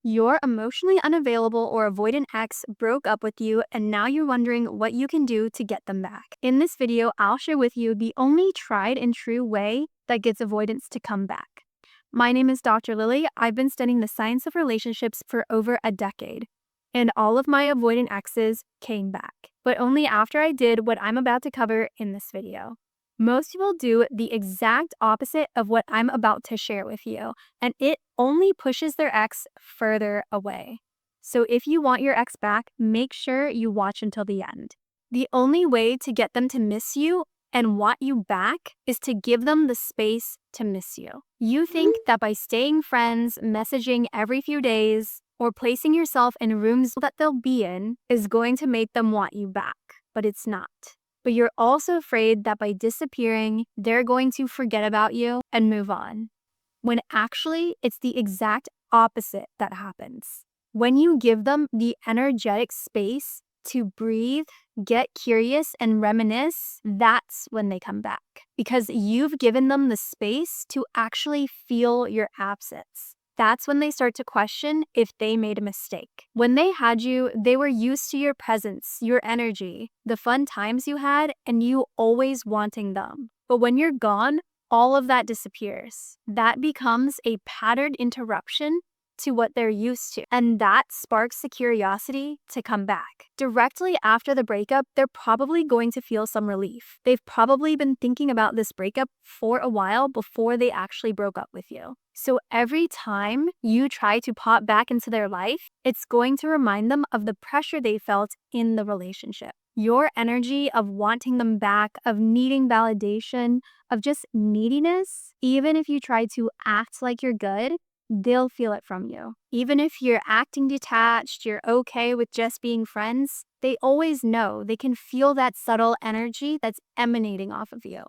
Your emotionally unavailable or avoidant ex broke up with you, and now you're wondering what you can do to get them back. In this video, I'll share with you the only tried and true way that gets avoidance to come back. My name is Dr. Lilli. I've been studying the science of relationships for over a decade, and all of my avoidant exes came back, but only after I did what I'm about to cover in this video. Most people do the exact opposite of what I'm about to share with you, and it only pushes their ex further away. So if you want your ex back, make sure you watch until the end. The only way to get them to miss you and want you back is to give them the space to miss you. You think that by staying friends, messaging every few days, or placing yourself in rooms that they'll be in is going to make them want you back, but it's not. But you're also afraid that by disappearing, they're going to forget about you and move on. When actually, it's the exact opposite that happens. When you give them the energetic space to breathe, get curious, and reminisce, that's when they come back. Because you've given them the space to actually feel your absence. That's when they start to question if they made a mistake. When they had you, they were used to your presence, your energy, the fun times you had, and you always wanting them. But when you're gone, all of that disappears. That becomes a patterned interruption to what they're used to, and that sparks the curiosity to come back. Directly after the breakup, they're probably going to feel some relief. They've probably been thinking about this breakup for a while before they actually broke up with you. So every time you try to pop back into their life, it's going to remind them of the pressure they felt in the relationship. Your energy of wanting them back, of needing validation, of just neediness, even if you try to act like you're good, they'll feel it from you. Even if you're acting detached, you're okay with just being friends, they always know. They can feel that subtle energy that's emanating off of you.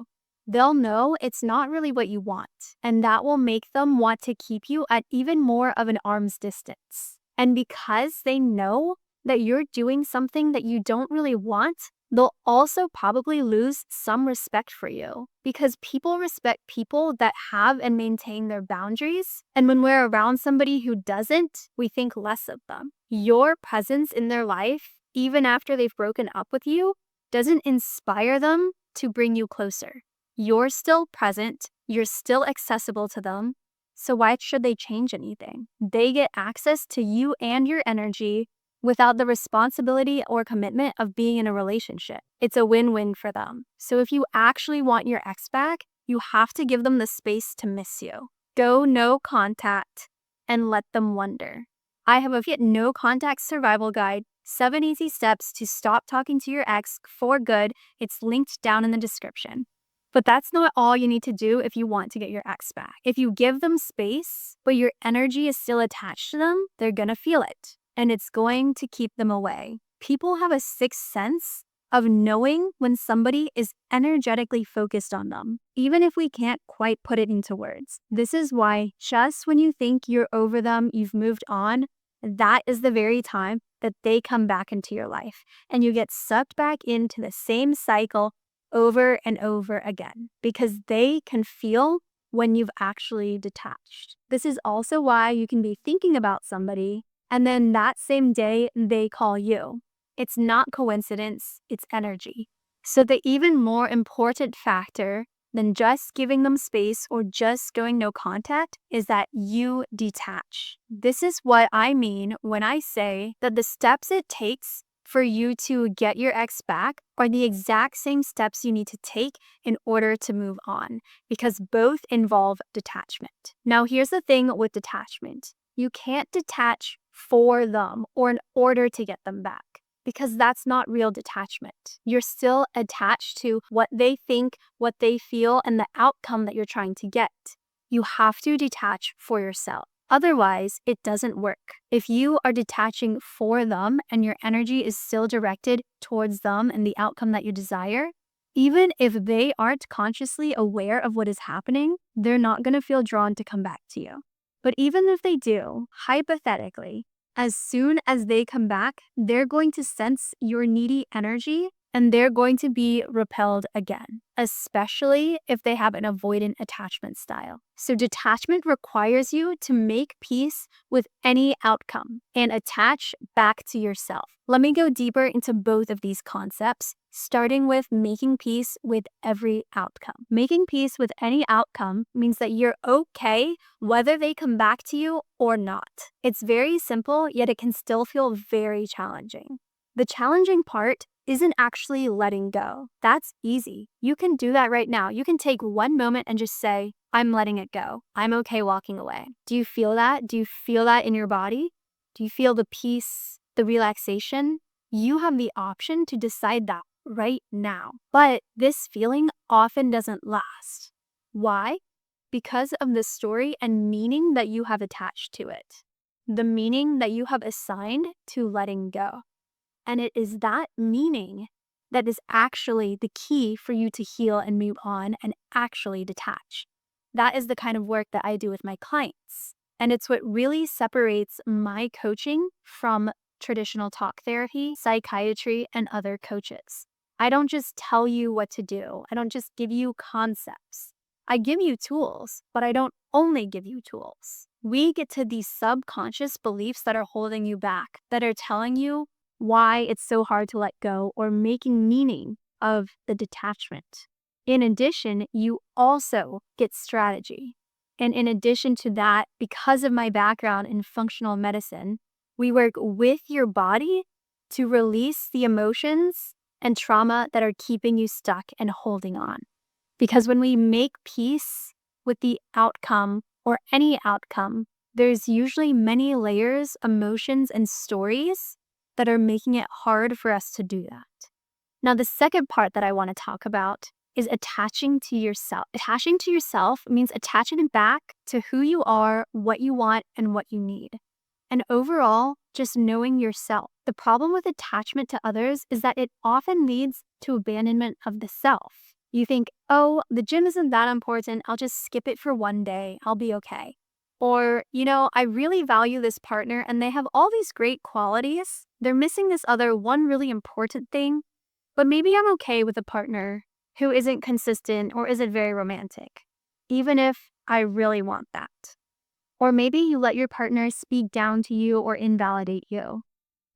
They'll know it's not really what you want, and that will make them want to keep you at even more of an arm's distance. And because they know that you're doing something that you don't really want, they'll also probably lose some respect for you, because people respect people that have and maintain their boundaries. And when we're around somebody who doesn't, we think less of them. Your presence in their life, even after they've broken up with you, doesn't inspire them to bring you closer. You're still present, you're still accessible to them, so why should they change anything? They get access to you and your energy without the responsibility or commitment of being in a relationship. It's a win-win for them. So if you actually want your ex back, you have to give them the space to miss you. Go no contact and let them wonder. I have a no contact survival guide, 7 easy steps to stop talking to your ex for good. It's linked down in the description. But that's not all you need to do if you want to get your ex back. If you give them space, but your energy is still attached to them, they're gonna feel it, and it's going to keep them away. People have a sixth sense of knowing when somebody is energetically focused on them, even if we can't quite put it into words. This is why just when you think you're over them, you've moved on, that is the very time that they come back into your life, and you get sucked back into the same cycle over and over again, because they can feel when you've actually detached. This is also why you can be thinking about somebody and then that same day they call you. It's not coincidence, it's energy. So the even more important factor than just giving them space or just going no contact is that you detach. This is what I mean when I say that the steps it takes for you to get your ex back are the exact same steps you need to take in order to move on, because both involve detachment. Now, here's the thing with detachment. You can't detach for them or in order to get them back, because that's not real detachment. You're still attached to what they think, what they feel, and the outcome that you're trying to get. You have to detach for yourself. Otherwise, it doesn't work. If you are detaching for them and your energy is still directed towards them and the outcome that you desire, even if they aren't consciously aware of what is happening, they're not going to feel drawn to come back to you. But even if they do, hypothetically, as soon as they come back, they're going to sense your needy energy and they're going to be repelled again, especially if they have an avoidant attachment style. So detachment requires you to make peace with any outcome and attach back to yourself. Let me go deeper into both of these concepts, starting with making peace with every outcome. Making peace with any outcome means that you're okay whether they come back to you or not. It's very simple, yet it can still feel very challenging. The challenging part isn't actually letting go. That's easy. You can do that right now. You can take one moment and just say, I'm letting it go. I'm okay walking away. Do you feel that? Do you feel that in your body? Do you feel the peace, the relaxation? You have the option to decide that right now. But this feeling often doesn't last. Why? Because of the story and meaning that you have attached to it. The meaning that you have assigned to letting go. And it is that meaning that is actually the key for you to heal and move on and actually detach. That is the kind of work that I do with my clients. And it's what really separates my coaching from traditional talk therapy, psychiatry, and other coaches. I don't just tell you what to do. I don't just give you concepts. I give you tools, but I don't only give you tools. We get to these subconscious beliefs that are holding you back, that are telling you why it's so hard to let go or making meaning of the detachment. In addition, you also get strategy. And in addition to that, because of my background in functional medicine, we work with your body to release the emotions and trauma that are keeping you stuck and holding on. Because when we make peace with the outcome or any outcome, there's usually many layers, emotions, and stories that are making it hard for us to do that. Now, the second part that I want to talk about is attaching to yourself. Attaching to yourself means attaching back to who you are, what you want, and what you need. And overall, just knowing yourself. The problem with attachment to others is that it often leads to abandonment of the self. You think, oh, the gym isn't that important. I'll just skip it for one day. I'll be okay. Or, I really value this partner and they have all these great qualities. They're missing this other one really important thing, but maybe I'm okay with a partner who isn't consistent or isn't very romantic, even if I really want that. Or maybe you let your partner speak down to you or invalidate you.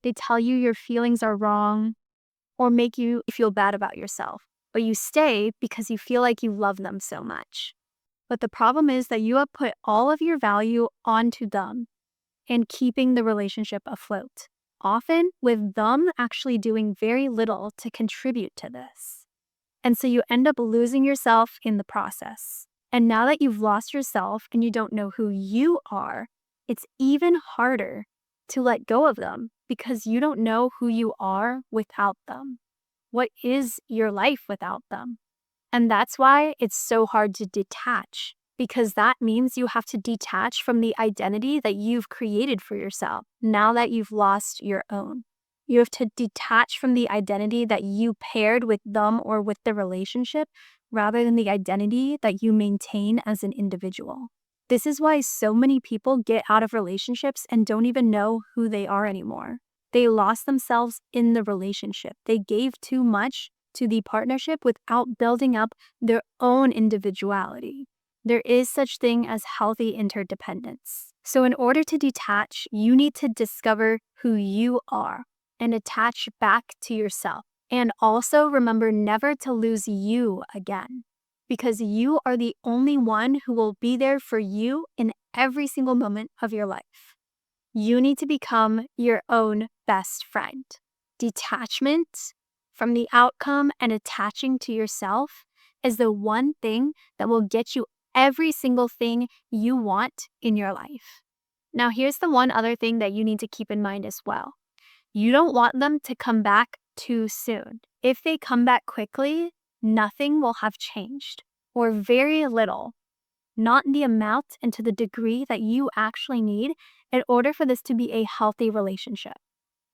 They tell you your feelings are wrong or make you feel bad about yourself, but you stay because you feel like you love them so much. But the problem is that you have put all of your value onto them and keeping the relationship afloat, often with them actually doing very little to contribute to this. And so you end up losing yourself in the process. And now that you've lost yourself and you don't know who you are, it's even harder to let go of them because you don't know who you are without them. What is your life without them? And that's why it's so hard to detach, because that means you have to detach from the identity that you've created for yourself now that you've lost your own. You have to detach from the identity that you paired with them or with the relationship rather than the identity that you maintain as an individual. This is why so many people get out of relationships and don't even know who they are anymore. They lost themselves in the relationship. They gave too much to the partnership without building up their own individuality. There is such thing as healthy interdependence. So in order to detach, you need to discover who you are and attach back to yourself. And also remember never to lose you again, because you are the only one who will be there for you in every single moment of your life. You need to become your own best friend. Detachment from the outcome and attaching to yourself is the one thing that will get you every single thing you want in your life. Now, here's the one other thing that you need to keep in mind as well. You don't want them to come back too soon. If they come back quickly, nothing will have changed, or very little, not in the amount and to the degree that you actually need in order for this to be a healthy relationship.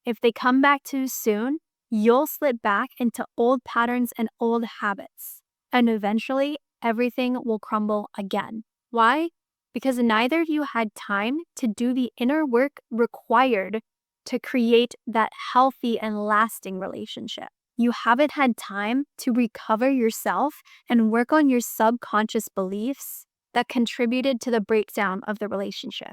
If they come back too soon, you'll slip back into old patterns and old habits, and eventually everything will crumble again. Why? Because neither of you had time to do the inner work required to create that healthy and lasting relationship. You haven't had time to recover yourself and work on your subconscious beliefs that contributed to the breakdown of the relationship.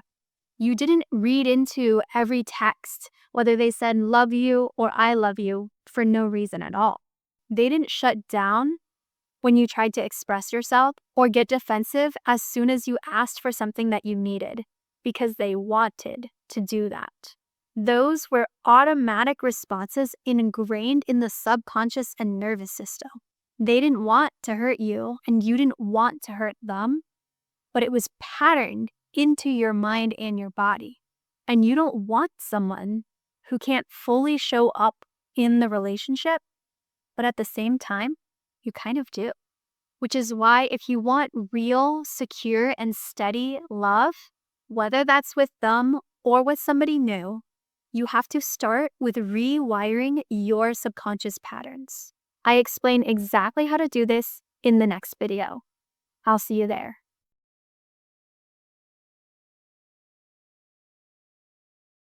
You didn't read into every text, whether they said love you or I love you, for no reason at all. They didn't shut down when you tried to express yourself or get defensive as soon as you asked for something that you needed, because they wanted to do that. Those were automatic responses ingrained in the subconscious and nervous system. They didn't want to hurt you, and you didn't want to hurt them, but it was patterned into your mind and your body. And you don't want someone who can't fully show up in the relationship, but at the same time, you kind of do. Which is why if you want real, secure, and steady love, whether that's with them or with somebody new, you have to start with rewiring your subconscious patterns. I explain exactly how to do this in the next video. I'll see you there.